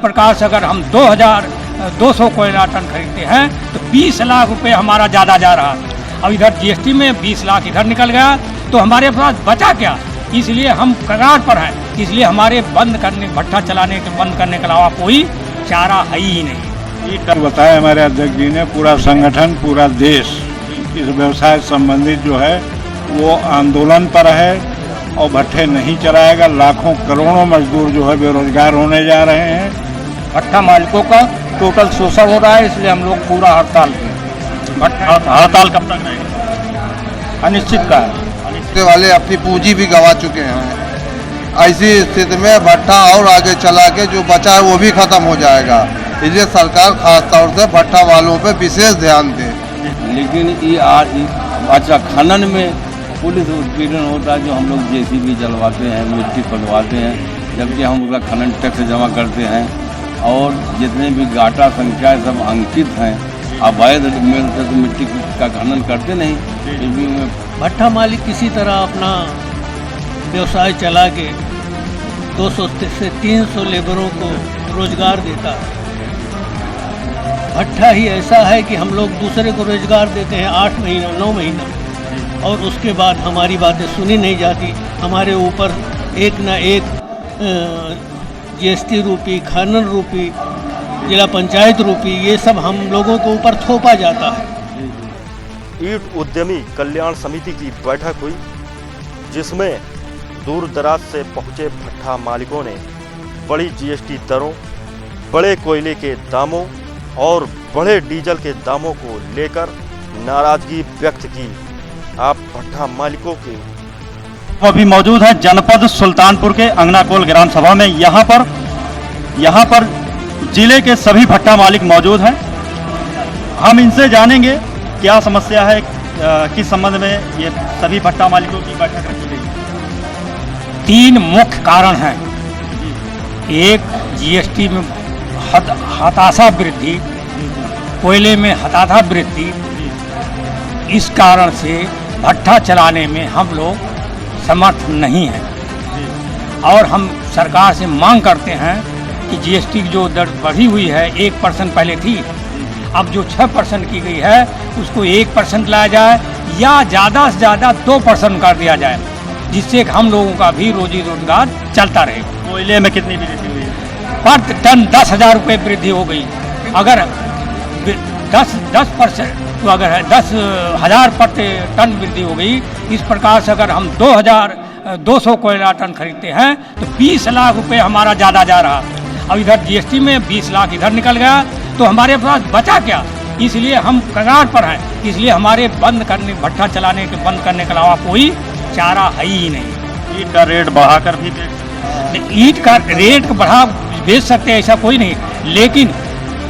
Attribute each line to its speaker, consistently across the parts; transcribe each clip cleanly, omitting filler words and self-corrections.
Speaker 1: प्रकार से अगर हम 2200 कोयला टन खरीदते हैं तो 20 लाख रुपए हमारा ज़्यादा जा रहा। अब इधर जीएसटी में 20 लाख इधर निकल गया तो हमारे पास बचा क्या। इसलिए हम कगार पर हैं। इसलिए हमारे भट्ठा चलाने के बंद करने के अलावा कोई चारा है ही नहीं।
Speaker 2: ये बताया हमारे अध्यक्ष जी ने, पूरा संगठन पूरा देश इस व्यवसाय संबंधित जो है वो आंदोलन पर है और भट्ठे नहीं चलाएगा। लाखों करोड़ों मजदूर जो है बेरोजगार होने जा रहे हैं।
Speaker 1: भट्ठा मालिकों का टोटल शोषण हो रहा है, इसलिए हम लोग पूरा हड़ताल पे।
Speaker 3: हड़ताल कब तक रहेगा?
Speaker 1: अनिश्चित का
Speaker 4: वाले अपनी पूंजी भी गंवा चुके हैं। ऐसी स्थिति में भट्ठा और आगे चला के जो बचा है वो भी खत्म हो जाएगा। इसलिए सरकार खास तौर से भट्ठा वालों पे विशेष ध्यान दे।
Speaker 5: लेकिन ये अच्छा खनन में पुलिस उत्पीड़न होता है, जो हम लोग जेसीबी चलवाते हैं, मिट्टी खोदवाते हैं, जबकि हम उसका खनन टैक्स जमा करते हैं और जितने भी गाटा संख्या सब अंकित हैं। अवैध मेल से तो मिट्टी का खनन करते नहीं।
Speaker 6: भट्ठा मालिक किसी तरह अपना व्यवसाय चला के 200 से 300 लेबरों को रोजगार देता है। भट्ठा ही ऐसा है कि हम लोग दूसरे को रोजगार देते हैं 8 महीना 9 महीना और उसके बाद हमारी बातें सुनी नहीं जाती। हमारे ऊपर एक न एक जीएसटी रूपी, खनन रूपी, जिला पंचायत रूपी, ये सब हम लोगों के ऊपर थोपा जाता है।
Speaker 7: ईंट उद्यमी कल्याण समिति की बैठक हुई, जिसमें दूर दराज से पहुंचे भट्ठा मालिकों ने बड़ी जीएसटी दरों, बड़े कोयले के दामों और बड़े डीजल के दामों को लेकर नाराजगी व्यक्त की। आप भट्ठा मालिकों के
Speaker 3: अभी मौजूद है जनपद सुल्तानपुर के अंगनाकोल ग्राम सभा में। यहाँ पर जिले के सभी भट्ठा मालिक मौजूद हैं। हम इनसे जानेंगे क्या समस्या है, किस संबंध में ये सभी भट्ठा मालिकों की बैठक रखी गई।
Speaker 1: 3 मुख्य कारण हैं। एक, जीएसटी में हताशा वृद्धि, कोयले में हताशा वृद्धि। इस कारण से भट्ठा चलाने में हम लोग समर्थ नहीं हैं और हम सरकार से मांग करते हैं कि जीएसटी की जो दर बढ़ी हुई है 1% पहले थी, अब जो 6% की गई है उसको 1% लाया जाए या ज़्यादा से ज़्यादा 2% कर दिया जाए, जिससे हम लोगों का भी रोजी रोजगार चलता रहे।
Speaker 3: कोयले में कितनी वृद्धि हुई है?
Speaker 1: पर टन 10,000 रुपये वृद्धि हो गई। अगर 10% तो अगर 10,000 पर टन वृद्धि हो गई, इस प्रकार से अगर हम 2200 कोयला टन खरीदते हैं तो 20 लाख रुपए हमारा ज़्यादा जा रहा। अब इधर जीएसटी में 20 लाख इधर निकल गया तो हमारे पास बचा क्या। इसलिए हम कगार पर हैं। इसलिए हमारे भट्ठा चलाने के बंद करने के अलावा कोई चारा है ही नहीं।
Speaker 3: ईंट का रेट बढ़ाकर भी
Speaker 1: ईंट का रेट बढ़ा बेच सकते हैं, ऐसा कोई नहीं, लेकिन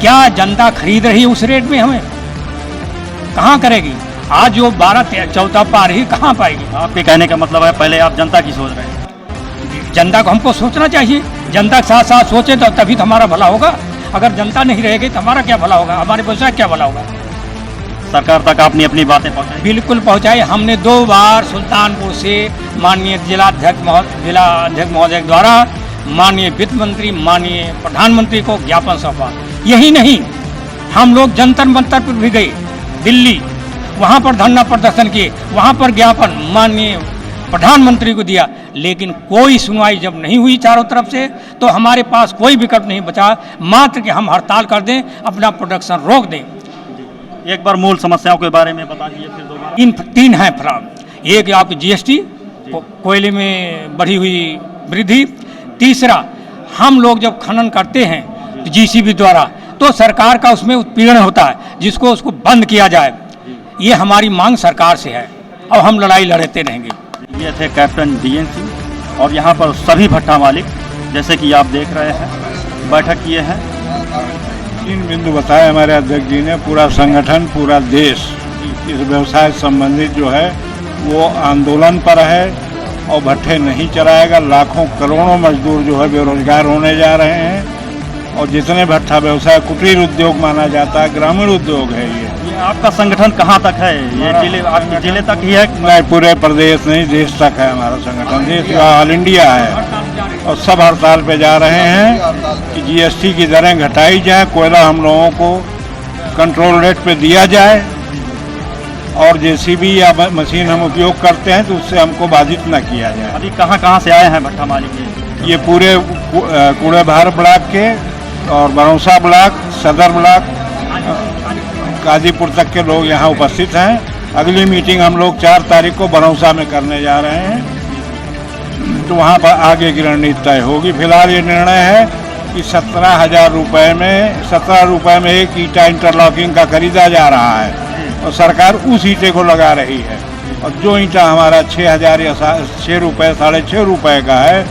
Speaker 1: क्या जनता खरीद रही है उस रेट में? हमें कहाँ करेगी? आज जो 12-14 पा रही कहाँ पाएगी?
Speaker 3: आपके कहने का मतलब है पहले आप जनता की सोच रहे हैं।
Speaker 1: जनता को हमको सोचना चाहिए। जनता के साथ साथ सोचे तो तभी तो हमारा भला होगा। अगर जनता नहीं रहेगी तो हमारा क्या भला होगा, हमारे व्यवसाय क्या भला होगा।
Speaker 3: सरकार तक आपने अपनी बातें पहुँचाई?
Speaker 1: बिल्कुल पहुँचाई। हमने 2 बार सुल्तानपुर से माननीय जिलाध्यक्ष महोदय द्वारा माननीय वित्त मंत्री, माननीय प्रधानमंत्री को ज्ञापन सौंपा। यही नहीं, हम लोग जंतर मंतर पर भी गए दिल्ली, वहाँ पर धरना प्रदर्शन किए, वहाँ पर ज्ञापन माननीय प्रधानमंत्री को दिया, लेकिन कोई सुनवाई जब नहीं हुई चारों तरफ से तो हमारे पास कोई विकल्प नहीं बचा मात्र कि हम हड़ताल कर दें, अपना प्रोडक्शन रोक दें।
Speaker 3: एक बार मूल समस्याओं के बारे में बता दीजिए फिर 2 बार।
Speaker 1: 3 हैं फराम। एक आपकी जीएसटी, कोयले में बढ़ी हुई वृद्धि। तीसरा, हम लोग जब खनन करते हैं तो जीसीबी द्वारा तो सरकार का उसमें उत्पीड़न होता है, जिसको उसको बंद किया जाए। ये हमारी मांग सरकार से है और हम लड़ाई लड़ते रहेंगे।
Speaker 3: ये थे कैप्टन DN सिंह और यहाँ पर सभी भट्ठा मालिक जैसे कि आप देख रहे हैं बैठक किए हैं।
Speaker 2: 3 बिंदु बताए हमारे अध्यक्ष जी ने, पूरा संगठन पूरा देश इस व्यवसाय संबंधित जो है वो आंदोलन पर है और भट्ठे नहीं चलाएगा। लाखों करोड़ों मजदूर जो है बेरोजगार होने जा रहे हैं और जितने भट्ठा व्यवसाय कुटीर उद्योग माना जाता है, ग्रामीण उद्योग है। ये
Speaker 3: आपका संगठन कहाँ तक है? ये जिले, आपके जिले तक ही है?
Speaker 2: नहीं, पूरे प्रदेश नहीं, देश तक है हमारा संगठन। देश ऑल इंडिया है और सब हड़ताल पे जा रहे हैं कि जीएसटी की दरें घटाई जाए, कोयला हम लोगों को कंट्रोल रेट पे दिया जाए और जेसीबी या मशीन हम उपयोग करते हैं तो उससे हमको बाधित न किया जाए।
Speaker 3: अभी कहाँ से आए हैं भट्टा मालिक?
Speaker 2: ये पूरे कूड़ेभार ब्लॉक के और बरौसा ब्लॉक, सदर ब्लॉक, गाजीपुर तक के लोग यहाँ उपस्थित हैं। अगली मीटिंग हम लोग 4 तारीख को बरौसा में करने जा रहे हैं, तो वहाँ पर आगे की रणनीति तय होगी। फिलहाल ये निर्णय है कि 17,000 रुपये में 17 रुपये में एक ईंटा इंटरलॉकिंग का खरीदा जा रहा है और सरकार उस ईंटे को लगा रही है, और जो ईंटा हमारा 6,000 या 6 रुपये 6.5 रुपये का है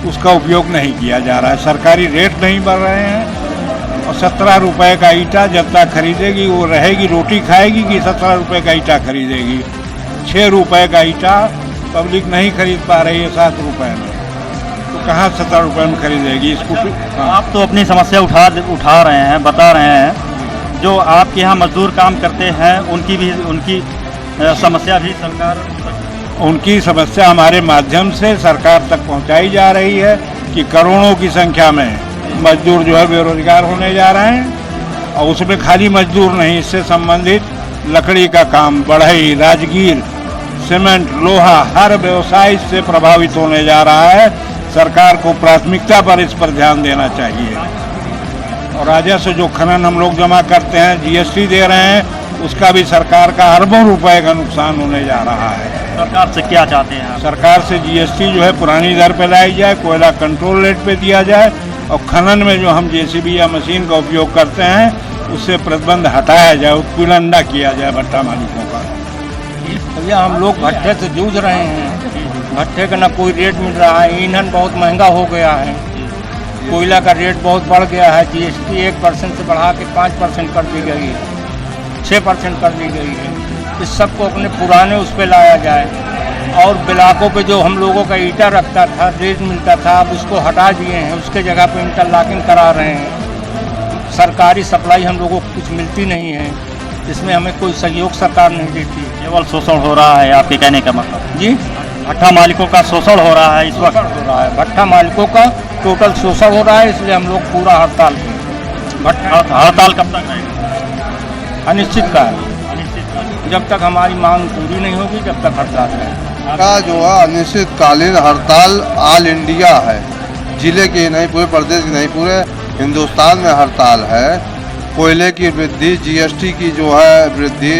Speaker 2: उसका उपयोग नहीं किया जा रहा है। सरकारी रेट नहीं बढ़ रहे हैं और 17 रुपये का ईंटा जब तक खरीदेगी वो रहेगी, रोटी खाएगी कि 17 रुपये का ईंटा खरीदेगी। 6 रुपये का ईंटा पब्लिक नहीं खरीद पा रही है 7 रुपये में, तो कहाँ 17 रुपये में खरीदेगी इसको?
Speaker 3: आप तो अपनी समस्या उठा रहे हैं, बता रहे हैं, जो आपके यहाँ मजदूर काम करते हैं उनकी समस्या भी सरकार,
Speaker 2: उनकी समस्या हमारे माध्यम से सरकार तक पहुंचाई जा रही है कि करोड़ों की संख्या में मजदूर जो है बेरोजगार होने जा रहे हैं, और उसमें खाली मजदूर नहीं, इससे संबंधित लकड़ी का काम, बढ़ई, राजगीर, सीमेंट, लोहा, हर व्यवसाय इससे प्रभावित होने जा रहा है। सरकार को प्राथमिकता पर इस पर ध्यान देना चाहिए। और राजस्व जो खनन हम लोग जमा करते हैं, जीएसटी दे रहे हैं, उसका भी सरकार का अरबों रुपए का नुकसान होने जा रहा है।
Speaker 3: सरकार से क्या चाहते हैं आप?
Speaker 2: सरकार से जीएसटी जो है पुरानी दर पे लाई जाए, कोयला कंट्रोल रेट पे दिया जाए, और खनन में जो हम जेसीबी या मशीन का उपयोग करते हैं उससे प्रतिबंध हटाया जाए, उत्पीड़न न किया जाए भट्टा मालिकों का।
Speaker 1: भैया हम लोग भट्टे से जूझ रहे हैं, भट्टे का ना कोई रेट मिल रहा है, ईंधन बहुत महंगा हो गया है, कोयला का रेट बहुत बढ़ गया है, जीएसटी 1% से बढ़ा के 5% कर दी गई है, 6% कर दी गई है। इस सबको अपने पुराने उस पर लाया जाए, और ब्लॉकों पे जो हम लोगों का ईंटा रखता था, रेट मिलता था, अब उसको हटा दिए हैं, उसके जगह पे इंटरलॉकिंग करा रहे हैं। सरकारी सप्लाई हम लोगों को कुछ मिलती नहीं है, इसमें हमें कोई सहयोग सरकार नहीं देती।
Speaker 3: केवल शोषण हो रहा है आपके कहने का मतलब?
Speaker 1: जी,
Speaker 3: भट्टा मालिकों का शोषण हो रहा है इस वक्त?
Speaker 1: हो रहा है, भट्टा मालिकों का टोटल शोषण हो रहा है, इसलिए हम लोग पूरा हड़ताल पे।
Speaker 3: हड़ताल कब तक रहेगा?
Speaker 1: अनिश्चित का है, जब तक हमारी मांग पूरी नहीं होगी जब तक हड़ताल है।
Speaker 4: का जो है अनिश्चितकालीन हड़ताल ऑल इंडिया है, जिले की नहीं, पूरे प्रदेश की नहीं, पूरे हिंदुस्तान में हड़ताल है। कोयले की वृद्धि, जीएसटी की जो है वृद्धि,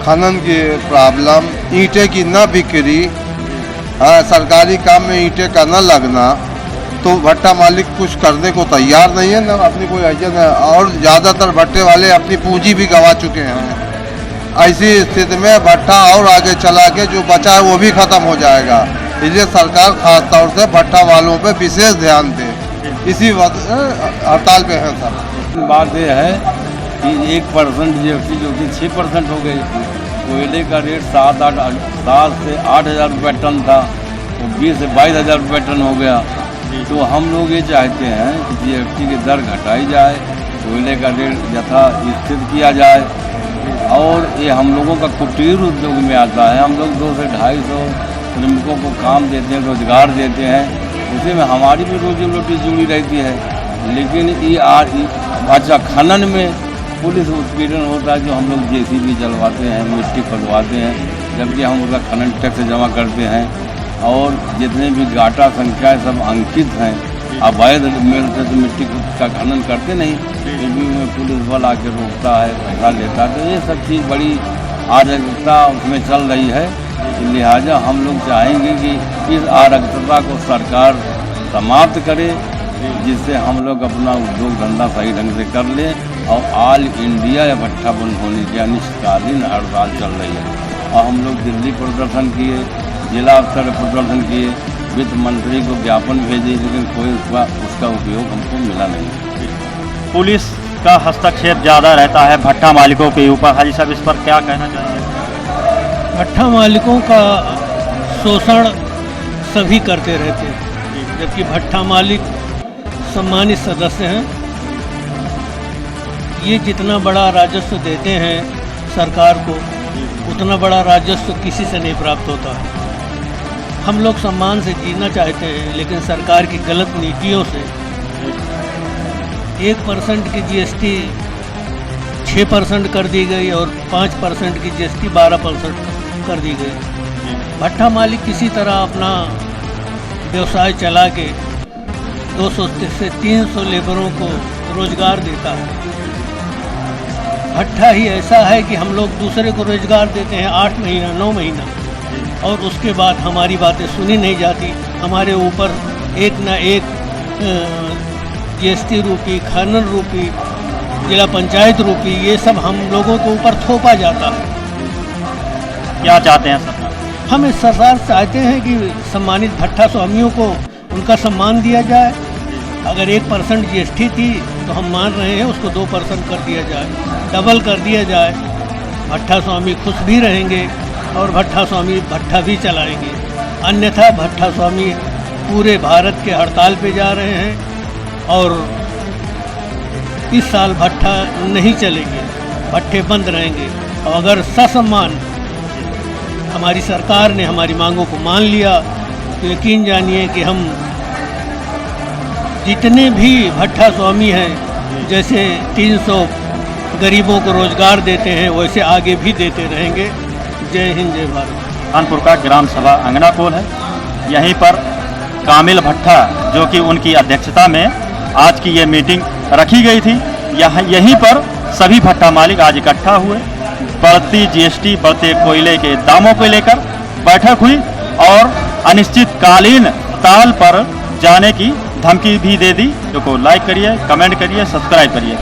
Speaker 4: खनन की प्रॉब्लम, ईंटें की न बिक्री, सरकारी काम में ईंटें का न लगना, तो भट्टा मालिक कुछ करने को तैयार नहीं है, न अपनी कोई आयोजन है, और ज़्यादातर भट्टे वाले अपनी पूंजी भी गंवा चुके हैं। ऐसी स्थिति में भट्टा और आगे चला के जो बचा है वो भी खत्म हो जाएगा, इसलिए सरकार खास तौर से भट्टा वालों पे विशेष ध्यान दे, इसी वक्त हड़ताल पे है सर।
Speaker 5: बात यह है कि 1% जीएसटी जो कि 6% हो गई। कोयले का रेट 7 से 8,000 रुपये टन था, वो 20 से 22,000 रुपये टन हो गया। तो हम लोग ये चाहते हैं कि जीएसटी की दर घटाई जाए, कोयले का रेट यथा स्थिर किया जाए, और ये हम लोगों का कुटीर उद्योग में आता है। हम लोग 200 से 250 श्रमिकों को काम देते हैं, रोजगार देते हैं, उसी में हमारी भी रोजी रोटी जुड़ी रहती है। लेकिन ये अच्छा खनन में पुलिस उत्पीड़न होता है, जो हम लोग जेसीबी चलवाते हैं, मिट्टी खुदवाते हैं, जबकि हम उसका खनन टैक्स जमा करते हैं, और जितने भी घाटा संख्याएँ सब अंकित हैं। अवैध मेल से तो मिट्टी का खनन करते नहीं, फिर भी उनमें पुलिस बल आके रोकता है, पैसा लेता है, तो ये सब चीज़ बड़ी अराजकता उसमें चल रही है। लिहाजा हम लोग चाहेंगे कि इस अराजकता को सरकार समाप्त करे, जिससे हम लोग अपना उद्योग धंधा सही ढंग से कर लें, और ऑल इंडिया या भट्टा बंद होने की अनिश्चितकालीन हड़ताल चल रही है। और हम लोग दिल्ली प्रदर्शन किए, जिला स्तर प्रदर्शन किए, वित्त मंत्री को ज्ञापन भेजे, लेकिन कोई उसका उपयोग हमको मिला नहीं।
Speaker 3: पुलिस का हस्तक्षेप ज़्यादा रहता है भट्टा मालिकों के ऊपर, हाजी साहब इस पर क्या कहना चाहिए?
Speaker 6: भट्टा मालिकों का शोषण सभी करते रहते हैं, जबकि भट्टा मालिक सम्मानित सदस्य हैं। ये जितना बड़ा राजस्व देते हैं सरकार को, उतना बड़ा राजस्व किसी से नहीं प्राप्त होता है। हम लोग सम्मान से जीना चाहते हैं, लेकिन सरकार की गलत नीतियों से 1% की जीएसटी 6% कर दी गई और 5% की जीएसटी 12% कर दी गई। भट्ठा मालिक किसी तरह अपना व्यवसाय चला के 200 से 300 लेबरों को रोजगार देता है। भट्ठा ही ऐसा है कि हम लोग दूसरे को रोजगार देते हैं 8 महीना 9 महीना, और उसके बाद हमारी बातें सुनी नहीं जाती। हमारे ऊपर एक ना एक जीएसटी रूपी, खनन रूपी, जिला पंचायत रूपी, ये सब हम लोगों के ऊपर थोपा जाता है।
Speaker 3: क्या चाहते हैं सरकार?
Speaker 6: हम इस सरकार चाहते हैं कि सम्मानित भट्ठा स्वामियों को उनका सम्मान दिया जाए। अगर 1% जीएसटी थी तो हम मान रहे हैं उसको 2% कर दिया जाए, डबल कर दिया जाए। भट्ठा स्वामी खुश भी रहेंगे और भट्ठा स्वामी भट्ठा भी चलाएंगे। अन्यथा भट्ठा स्वामी पूरे भारत के हड़ताल पे जा रहे हैं और इस साल भट्ठा नहीं चलेंगे, भट्ठे बंद रहेंगे। और अगर ससम्मान हमारी सरकार ने हमारी मांगों को मान लिया तो यकीन जानिए कि हम जितने भी भट्ठा स्वामी हैं, जैसे 300 गरीबों को रोजगार देते हैं, वैसे आगे भी देते रहेंगे। जय हिंद, जय भारत।
Speaker 3: कानपुर का ग्राम सभा अंगनाकोल है। यहीं पर कामिल भट्ठा, जो कि उनकी अध्यक्षता में आज की ये मीटिंग रखी गई थी, यहीं पर सभी भट्ठा मालिक आज इकट्ठा हुए। बढ़ती जीएसटी, बढ़ते कोयले के दामों को लेकर बैठक हुई और अनिश्चितकालीन हड़ताल पर जाने की धमकी भी दे दी। तो लाइक करिए, कमेंट करिए, सब्सक्राइब करिए।